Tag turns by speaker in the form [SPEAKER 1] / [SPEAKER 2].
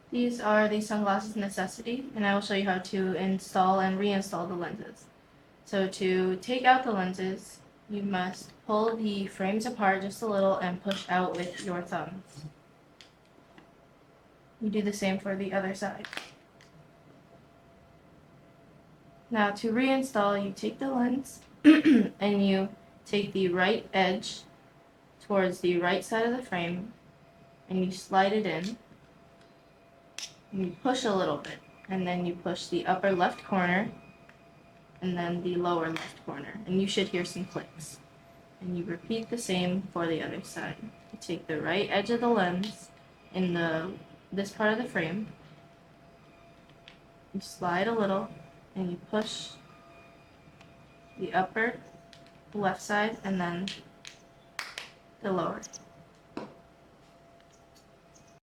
[SPEAKER 1] These are the Sunglasses Necessity, and I will show you how to install and reinstall the lenses. So to take out the lenses, you must pull the frames apart just a little and push out with your thumbs. You do the same for the other side. Now to reinstall, you take the lens and you take the right edge towards the right side of the frame and you slide it in and you push a little bit, and then you push the upper left corner and then the lower left corner, and you should hear some clicks. And you repeat the same for the other side. You take the right edge of the lens in this part of the frame, you slide a little and you push the upper left side and then the lower.